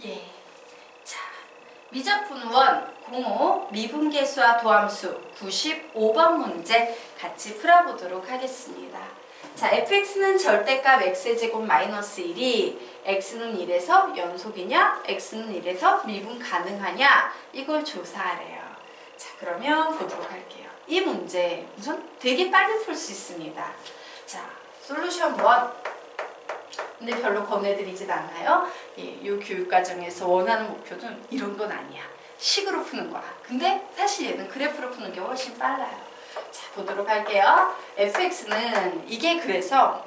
예. 자, 미적분원 05 미분계수와 도함수 95번 문제 같이 풀어보도록 하겠습니다. 자, fx는 절대값 x제곱 마이너스 1이 x는 1에서 연속이냐, x는 1에서 미분 가능하냐 이걸 조사하래요. 자, 그러면 보도록 할게요. 이 문제 우선 되게 빨리 풀 수 있습니다. 자, 솔루션 1. 근데 별로 권해드리진 않아요. 예, 이 교육과정에서 원하는 목표는 이런 건 아니야. 식으로 푸는 거야. 근데 사실 얘는 그래프로 푸는 게 훨씬 빨라요. 자, 보도록 할게요. fx는 이게 그래서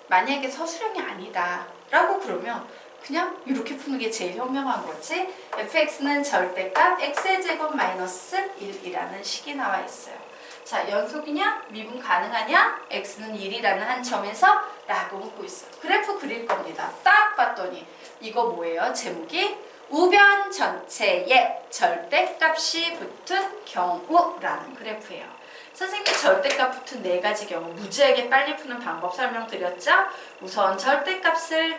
만약에 서술형이 아니다 라고 그러면 그냥 이렇게 푸는 게 제일 현명한 거지. fx는 절대값 x의 제곱 마이너스 1이라는 식이 나와 있어요. 자, 연속이냐? 미분 가능하냐? x는 1이라는 한 점에서 라고 묻고 있어요. 그래프 그릴 겁니다. 딱 봤더니 이거 뭐예요? 제목이 우변 전체에 절대값이 붙은 경우라는 그래프예요. 선생님이 절대값 붙은 4가지 경우 무지하게 빨리 푸는 방법 설명드렸죠? 우선 절대값이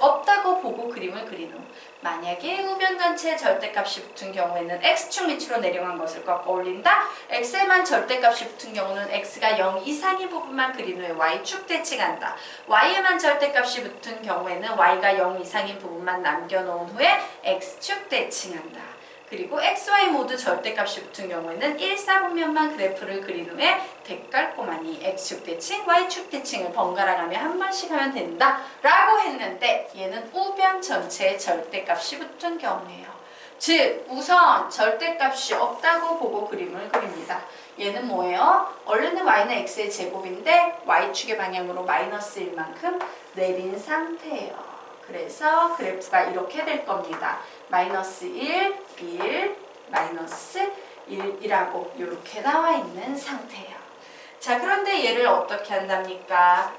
없다고 보고 그림을 그린 후 만약에 우변 전체에 절대값이 붙은 경우에는 x축 밑으로 내려간 것을 꺾어 올린다. x에만 절대값이 붙은 경우는 x가 0 이상인 부분만 그린 후에 y축 대칭한다. y에만 절대값이 붙은 경우에는 y가 0 이상인 부분만 남겨놓은 후에 x축 대칭한다. 그리고 x, y 모두 절대값이 붙은 경우에는 1, 4분면만 그래프를 그린 후에 대깔꼬마니 x축 대칭, y축 대칭을 번갈아 가며 한 번씩 하면 된다 라고 했는데 얘는 우변 전체에 절대값이 붙은 경우예요. 즉 우선 절대값이 없다고 보고 그림을 그립니다. 얘는 뭐예요? 원래는 y는 x의 제곱인데 y축의 방향으로 마이너스 1만큼 내린 상태예요. 그래서 그래프가 이렇게 될 겁니다. 마이너스 1, 1, 마이너스 1이라고 이렇게 나와 있는 상태예요. 자, 그런데 얘를 어떻게 한답니까?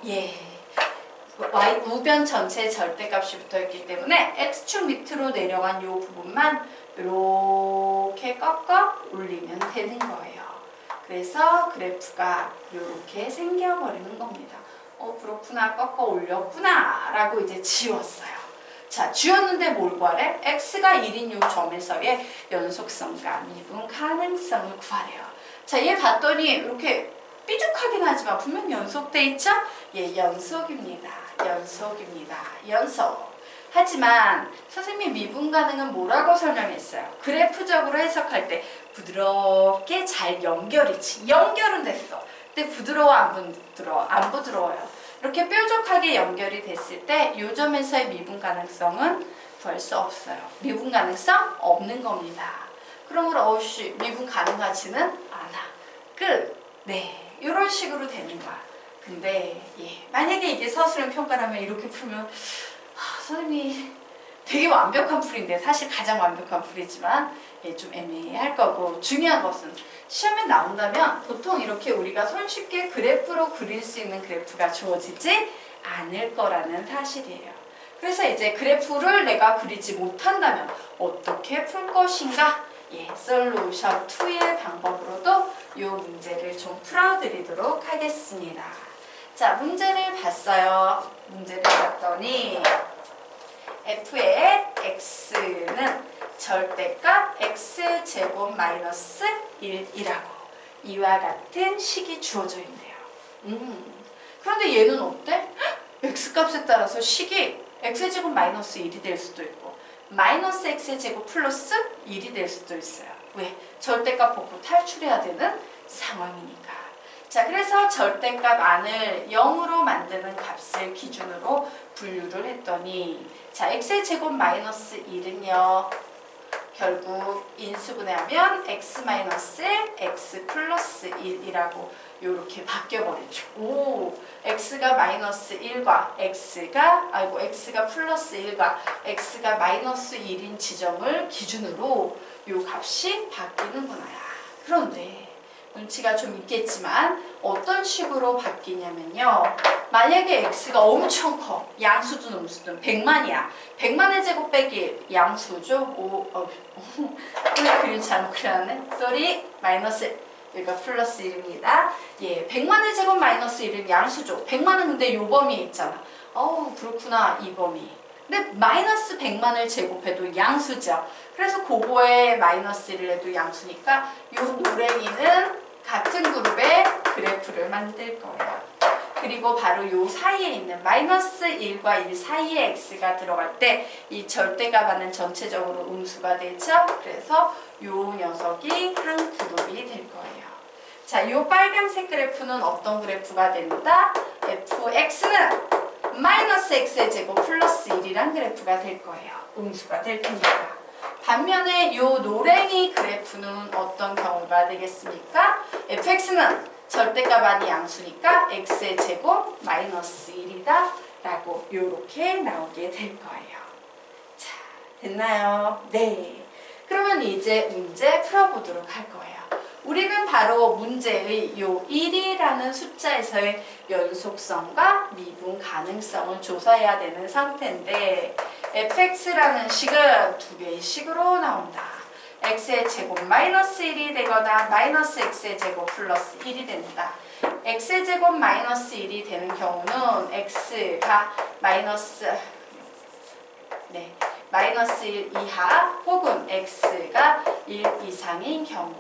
y 우변 전체에 절대값이 붙어있기 때문에 x축 밑으로 내려간 이 부분만 이렇게 꺾어 올리면 되는 거예요. 그래서 그래프가 이렇게 생겨버리는 겁니다. 그렇구나, 꺾어 올렸구나 라고 이제 지웠어요. 자, 지웠는데 뭘 구하래? x가 1인 요 점에서의 연속성과 미분 가능성을 구하래요. 자, 얘 봤더니 이렇게 삐죽하긴 하지만 분명 연속돼 있죠? 예, 연속입니다. 연속. 하지만 선생님이 미분 가능은 뭐라고 설명했어요? 그래프적으로 해석할 때 부드럽게 잘 연결이지. 연결은 됐어. 근데 부드러워 안 부드러워? 안 부드러워요. 이렇게 뾰족하게 연결이 됐을 때 이 점에서의 미분 가능성은 구할 수 없어요. 미분 가능성 없는 겁니다. 그러므로 미분 가능하지는 않아. 이런 식으로 되는 거야. 근데 만약에 이게 서술형 평가라면 이렇게 풀면 선생님이 되게 완벽한 풀인데 사실 가장 완벽한 풀이지만 좀 애매할 거고, 중요한 것은 시험에 나온다면 보통 이렇게 우리가 손쉽게 그래프로 그릴 수 있는 그래프가 주어지지 않을 거라는 사실이에요. 그래서 이제 그래프를 내가 그리지 못한다면 어떻게 풀 것인가? 솔루션 2의 방법으로도 이 문제를 좀 풀어드리도록 하겠습니다. 자, 문제를 봤어요. 문제를 봤더니 f의 x는 절대값 x제곱 마이너스 1이라고 이와 같은 식이 주어져 있네요. 그런데 얘는 어때? x값에 따라서 식이 x제곱 마이너스 1이 될 수도 있고 마이너스 x제곱 플러스 1이 될 수도 있어요. 왜? 절대값 보고 탈출해야 되는 상황이니까. 자, 그래서 절대값 안을 0으로 만드는 값을 기준으로 분류를 했더니 자, x의 제곱 마이너스 1은요 결국 인수분해하면 x 마이너스 1, x 플러스 1이라고 이렇게 바뀌어버리죠. x가 마이너스 1과 x가 플러스 1과 x가 마이너스 1인 지점을 기준으로 이 값이 바뀌는구나. 그런데 눈치가 좀 있겠지만 어떤 식으로 바뀌냐면요. 만약에 x가 엄청 커. 양수든 음수든 100만이야. 100만의 제곱 빼기 양수죠. 그림 잘못 그렸네. sorry. 마이너스 여기가 플러스 1입니다. 100만의 제곱 마이너스 1은 양수죠. 100만은 근데 요 범위에 있잖아. 그렇구나, 이 범위. 근데 마이너스 100만을 제곱해도 양수죠. 그래서 그거에 마이너스 1을 해도 양수니까 이 노랭이는 같은 그룹의 그래프를 만들 거예요. 그리고 바로 요 사이에 있는 마이너스 1과 1 사이에 x가 들어갈 때 이 절대값은 전체적으로 음수가 되죠. 그래서 요 녀석이 한 그룹이 될 거예요. 자, 요 빨간색 그래프는 어떤 그래프가 된다? fx는 마이너스 x의 제곱 플러스 1이란 그래프가 될 거예요. 음수가 될 테니까. 반면에 요 노랭이 그래프는 어떤 경우가 되겠습니까? fx는 절대값 아니 양수니까 x의 제곱 마이너스 1이다 라고 요렇게 나오게 될 거예요. 자, 됐나요? 네. 그러면 이제 문제 풀어보도록 할 거예요. 우리는 바로 문제의 요 1이라는 숫자에서의 연속성과 미분 가능성을 조사해야 되는 상태인데 fx라는 식은 두 개의 식으로 나온다. x의 제곱 마이너스 1이 되거나 마이너스 x의 제곱 플러스 1이 된다. x의 제곱 마이너스 1이 되는 경우는 x가 마이너스 1 이하 혹은 x가 1 이상인 경우,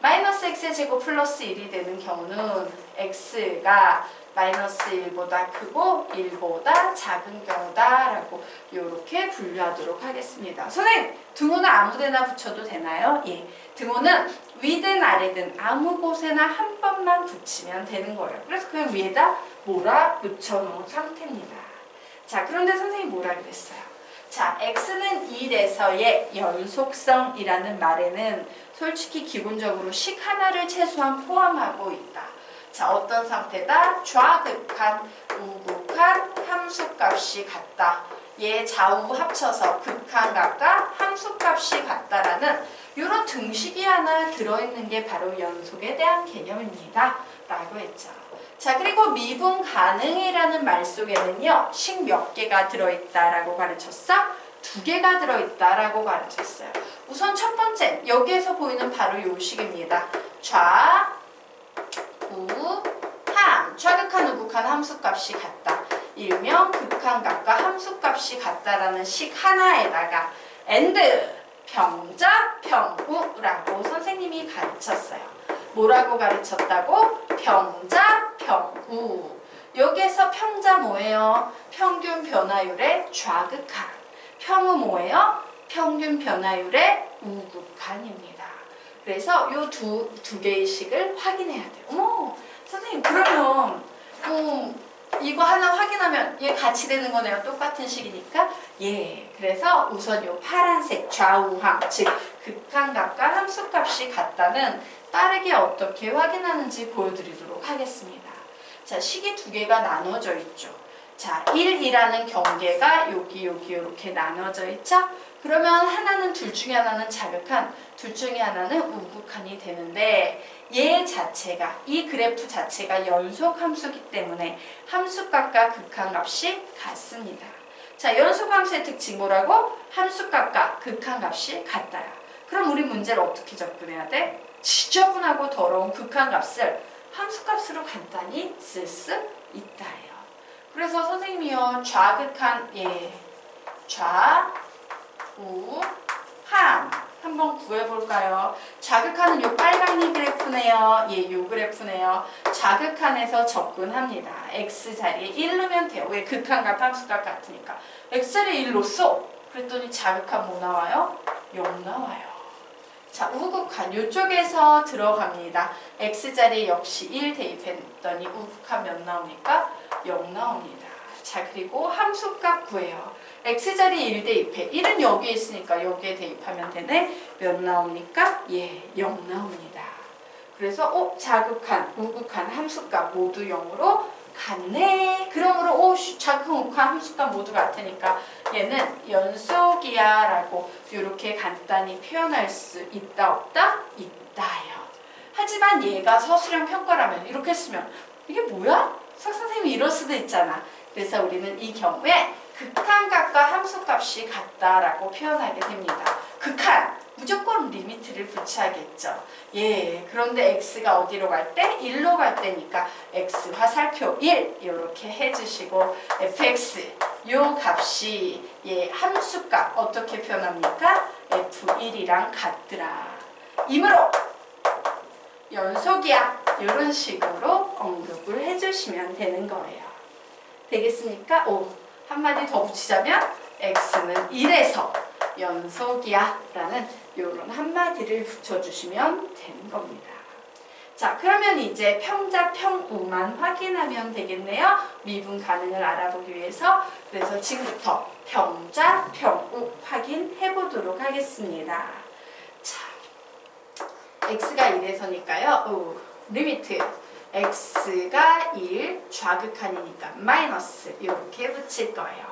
마이너스 x의 제곱 플러스 1이 되는 경우는 x가 마이너스 1보다 크고 1보다 작은 경우다 라고 이렇게 분류하도록 하겠습니다. 선생님, 등호는 아무데나 붙여도 되나요? 예, 등호는 위든 아래든 아무 곳에나 한 번만 붙이면 되는 거예요. 그래서 그냥 위에다 몰아 붙여놓은 상태입니다. 자, 그런데 선생님이 뭐라 그랬어요? 자, x는 1에서의 연속성이라는 말에는 솔직히 기본적으로 식 하나를 최소한 포함하고 있다. 자, 어떤 상태다? 좌극한, 우극한 함수값이 같다. 얘 좌우 합쳐서 극한값과 함수값이 같다라는 이런 등식이 하나 들어있는 게 바로 연속에 대한 개념입니다. 라고 했죠. 자, 그리고 미분 가능이라는 말 속에는요, 식 몇 개가 들어있다라고 가르쳤어? 2개가 들어있다라고 가르쳤어요. 우선 첫 번째, 여기에서 보이는 바로 요 식입니다. 좌, 우, 함. 좌극한, 우극한 함수값이 같다. 일명 극한값과 함수값이 같다라는 식 하나에다가 and, 평자, 평우라고 선생님이 가르쳤어요. 뭐라고 가르쳤다고? 평자, 평우. 여기에서 평자 뭐예요? 평균 변화율의 좌극한. 평우 뭐예요? 평균 변화율의 우극한입니다. 그래서 이 두 개의 식을 확인해야 돼요. 어머, 선생님, 그러면 이거 하나 확인하면 얘 같이 되는 거네요. 똑같은 식이니까. 예, 그래서 우선 이 파란색 좌우함, 즉 극한값과 함수값이 같다는 빠르게 어떻게 확인하는지 보여드리도록 하겠습니다. 자, 식이 2개가 나눠져 있죠. 자, 1이라는 경계가 여기 이렇게 나눠져 있죠? 그러면 하나는 둘 중에 하나는 자극한, 둘 중에 하나는 우극한이 되는데 얘 자체가, 이 그래프 자체가 연속 함수이기 때문에 함수값과 극한값이 같습니다. 자, 연속 함수의 특징 뭐라고? 함수값과 극한값이 같다요. 그럼 우리 문제를 어떻게 접근해야 돼? 지저분하고 더러운 극한값을 함수값으로 간단히 쓸 수 있다요. 그래서 선생님이요, 좌극한, 예, 좌, 우, 함 한번 구해볼까요? 좌극한은 요 빨강이 그래프네요. 예, 요 그래프네요. 좌극한에서 접근합니다. x 자리에 1 넣으면 돼요. 왜? 극한값, 함수값 같으니까. x 자리에 1 넣었어. 그랬더니 좌극한 뭐 나와요? 0 나와요. 자, 우극한 요쪽에서 들어갑니다. x 자리에 역시 1 대입했더니 우극한 몇 나옵니까? 0 나옵니다. 자, 그리고 함수값 구해요. x자리에 1 대입해. 1은 여기에 있으니까 여기에 대입하면 되네. 몇 나옵니까? 예, 0 나옵니다. 그래서 자극한, 우극한, 함수값 모두 0으로 같네. 그러므로 자극한, 우극한, 함수값 모두 같으니까 얘는 연속이야 라고 이렇게 간단히 표현할 수 있다 없다? 있다요. 하지만 얘가 서술형 평가라면 이렇게 쓰면 이게 뭐야? 선생님이 이럴 수도 있잖아. 그래서 우리는 이 경우에 극한값과 함수값이 같다라고 표현하게 됩니다. 극한, 무조건 리미트를 붙여야겠죠. 예, 그런데 x가 어디로 갈 때? 1로 갈 때니까 x 화살표 1 이렇게 해주시고 fx 요 값이 함수값 어떻게 표현합니까? F1이랑 같더라. 이므로 연속이야. 이런 식으로 언급을 해주시면 되는 거예요. 되겠습니까? 한마디 더 붙이자면 x는 1에서 연속이야 라는 이런 한마디를 붙여주시면 되는 겁니다. 자, 그러면 이제 평자, 평우만 확인하면 되겠네요. 미분 가능을 알아보기 위해서. 그래서 지금부터 평자, 평우 확인해 보도록 하겠습니다. 자, x가 1에서니까요. 리미트 x가 1, 좌극한이니까 마이너스 이렇게 붙일 거예요.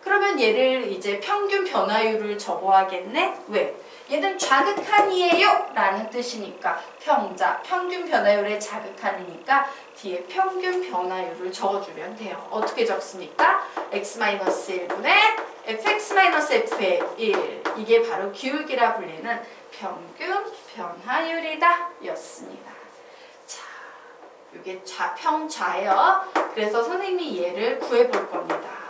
그러면 얘를 이제 평균 변화율을 적어야겠네? 왜? 얘는 좌극한이에요 라는 뜻이니까 평자, 평균 변화율의 좌극한이니까 뒤에 평균 변화율을 적어주면 돼요. 어떻게 적습니까? x-1분의 fx-f의 1. 이게 바로 기울기라 불리는 평균 변화율이다 였습니다. 자, 이게 평좌예요. 그래서 선생님이 얘를 구해볼 겁니다.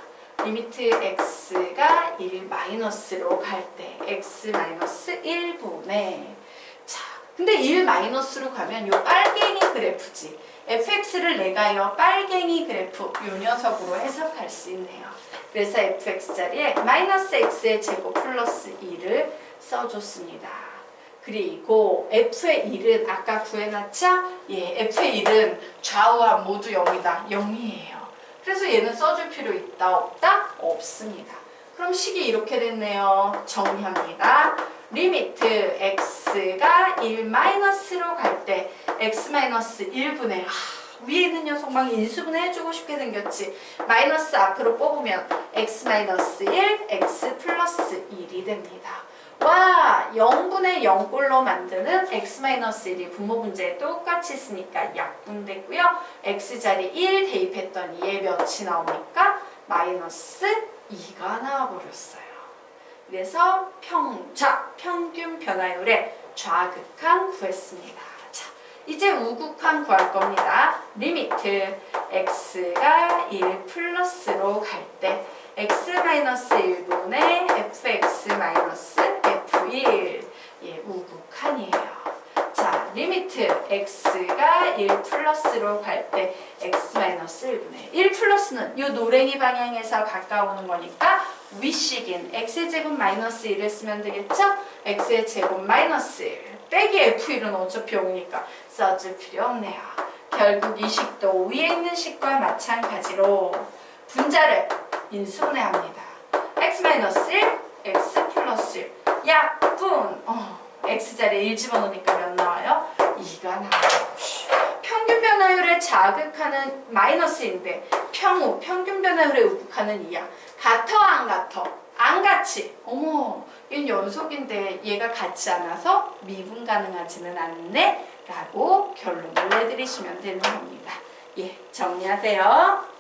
리미트 x가 1 마이너스로 갈 때 x 마이너스 1분의 자, 근데 1 마이너스로 가면 요 빨갱이 그래프지. fx를 내가 빨갱이 그래프 요 녀석으로 해석할 수 있네요. 그래서 fx 자리에 마이너스 x의 제곱 플러스 2를 써줬습니다. 그리고 f의 1은 아까 구해놨죠? f의 1은 좌우한 모두 0이다. 0이에요. 그래서 얘는 써줄 필요 있다 없다? 없습니다. 그럼 식이 이렇게 됐네요. 정리합니다. 리미트 x가 1 마이너스로 갈 때 x 마이너스 1분의 위에 있는 녀석 막 인수분해 해주고 싶게 생겼지. 마이너스 앞으로 뽑으면 x 마이너스 1, x 플러스 1이 됩니다. 와, 0분의 0꼴로 만드는 x-1이 분모 문제에 똑같이 쓰니까 약분되고요. x자리 1 대입했더니 얘 몇이 나오니까 마이너스 2가 나와버렸어요. 그래서 평균 변화율의 좌극한 구했습니다. 자, 이제 우극한 구할 겁니다. 리미트 x가 1 플러스로 갈 때 x-1분의 fx-f1 우극한이에요. 자, 리미트 x가 1 플러스로 갈 때 x-1분의 1 플러스는 이 노랭이 방향에서 가까우는 거니까 위식인 x의 제곱 마이너스 1을 쓰면 되겠죠? x의 제곱 마이너스 1 빼기 f1은 어차피 0이니까 써줄 필요 없네요. 결국 이 식도 위에 있는 식과 마찬가지로 분자를 인수분해합니다. x-1, x 플러스 1 약분 x자리에 1 집어넣으니까 몇 나와요? 2가 나와요. 평균 변화율의 좌극하는 마이너스인데 평균 변화율의 우극하는 2야. 같아 안 같아? 안 같지? 어머, 얘는 연속인데 얘가 같지 않아서 미분 가능하지는 않네? 라고 결론을 내드리시면 되는 겁니다. 정리하세요.